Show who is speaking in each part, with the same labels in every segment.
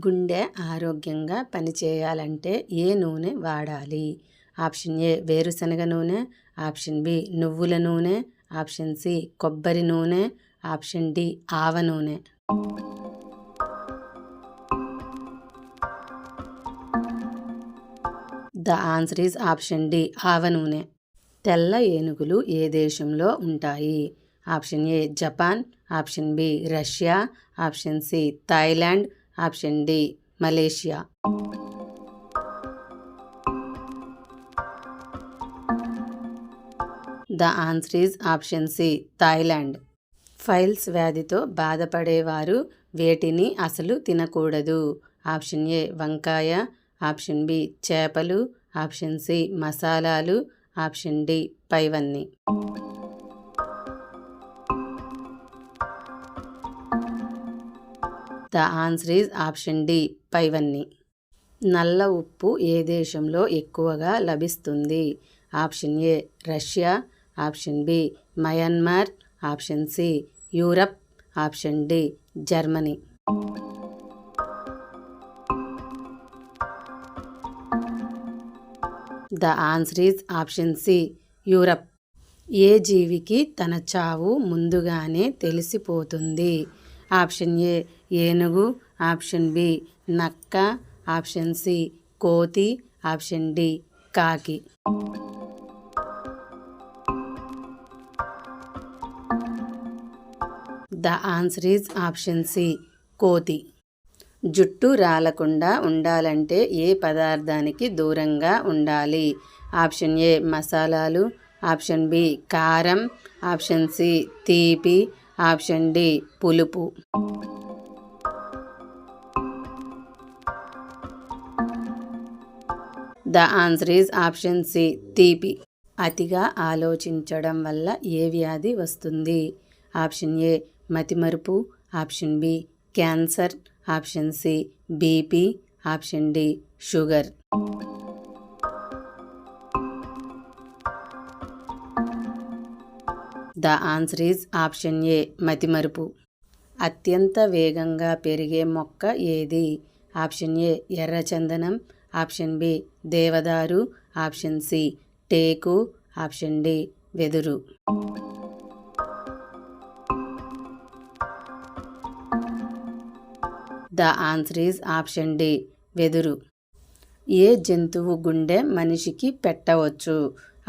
Speaker 1: గుండె ఆరోగ్యంగా పనిచేయాలంటే ఏ నూనె వాడాలి? ఆప్షన్ ఏ వేరుశనగ నూనె, ఆప్షన్ బి నువ్వుల నూనె, ఆప్షన్ సి కొబ్బరి నూనె, ఆప్షన్ డి ఆవ నూనె. The answer is option D ఆవ నూనె. తెల్ల ఏనుగులు ఏ దేశంలో ఉంటాయి? Option A Japan, option B Russia, option C Thailand, option D Malaysia. The answer is option C Thailand. Piles వ్యాధితో బాధపడేవారు వేటిని అసలు తినకూడదు? ఆప్షన్ ఏ వంకాయ, ఆప్షన్ బి చేపలు, ఆప్షన్ సి మసాలాలు, ఆప్షన్ డి పైవన్నీ. The answer is option D పైవన్నీ. నల్ల ఉప్పు ఏ దేశంలో ఎక్కువగా లభిస్తుంది? Option A Russia, option B Myanmar, option C Europe, option D Germany. The answer is option C Europe. ఏ జీవికి తన చావు ముందుగానే తెలిసిపోతుంది? ఆప్షన్ ఏ ఏనుగు, ఆప్షన్ బి నక్క, ఆప్షన్ సి కోతి, ఆప్షన్ డి కాకి. The answer is option C కోతి. జుట్టు రాలకుండా ఉండాలంటే ఏ పదార్థానికి దూరంగా ఉండాలి? ఆప్షన్ ఏ మసాలాలు, ఆప్షన్ బి కారం, ఆప్షన్ సి తీపి, ఆప్షన్ డి పులుపు. The answer is option C తీపి. అతిగా ఆలోచించడం వల్ల ఏ వ్యాధి వస్తుంది? ఆప్షన్ ఏ మతిమరుపు, option B cancer, option C BP, option D sugar. The answer is option A మతిమరుపు. అత్యంత వేగంగా పెరిగే మొక్క ఏది? ఆప్షన్ ఏ ఎర్రచందనం, ఆప్షన్ బి దేవదారు, ఆప్షన్ సి టేకు, ఆప్షన్ డి వెదురు. The answer is option D వెదురు. ఏ జంతువు గుండె మనిషికి పెట్టవచ్చు?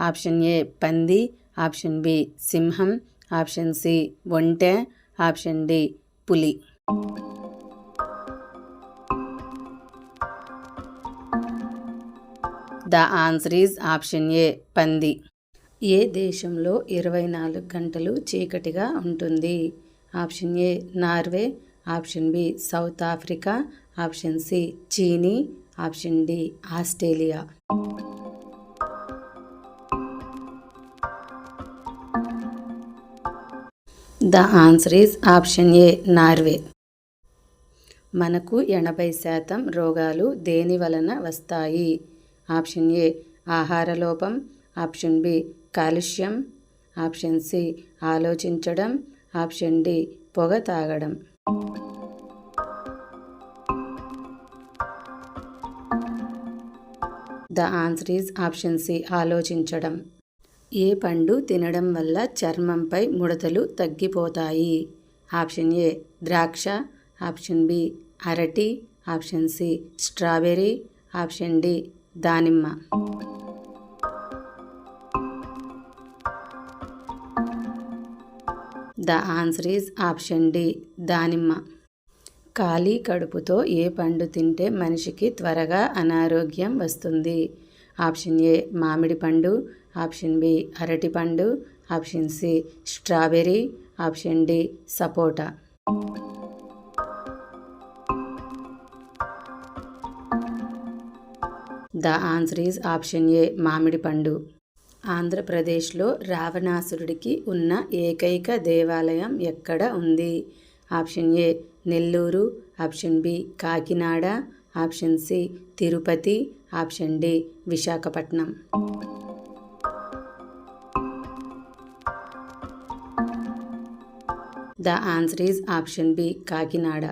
Speaker 1: ఆప్షన్ ఏ పంది, ఆప్షన్ బి సింహం, ఆప్షన్ సి ఒంటె, ఆప్షన్ డి పులి. The answer is option A పంది. ఏ దేశంలో 24 గంటలు చీకటిగా ఉంటుంది? Option A Norway, option B South Africa, option C చీనీ, option D Australia. The answer is option A Norway. మనకు 80% రోగాలు దేని వలన వస్తాయి? ఆప్షన్ ఏ ఆహార లోపం, ఆప్షన్ బి కాలుష్యం, ఆప్షన్ సి ఆలోచించడం, ఆప్షన్ డి పొగ తాగడం. The answer is option C ఆలోచించడం. ఏ పండు తినడం వల్ల చర్మంపై ముడతలు తగ్గిపోతాయి? ఆప్షన్ ఏ ద్రాక్ష, ఆప్షన్ బి అరటి, option C strawberry, option D దానిమ్మ. The answer is option D దానిమ్మ. ఖాళీ కడుపుతో ఏ పండు తింటే మనిషికి త్వరగా అనారోగ్యం వస్తుంది? ఆప్షన్ ఏ మామిడి పండు, ఆప్షన్ బి అరటి పండు, option C strawberry, option D సపోటా. The answer is option A మామిడి పండు. ఆంధ్రప్రదేశ్లో రావణాసురుడికి ఉన్న ఏకైక దేవాలయం ఎక్కడ ఉంది? Option A Nellore, option B Kakinada, option C Tirupati, option D Visakhapatnam. The answer is option B Kakinada.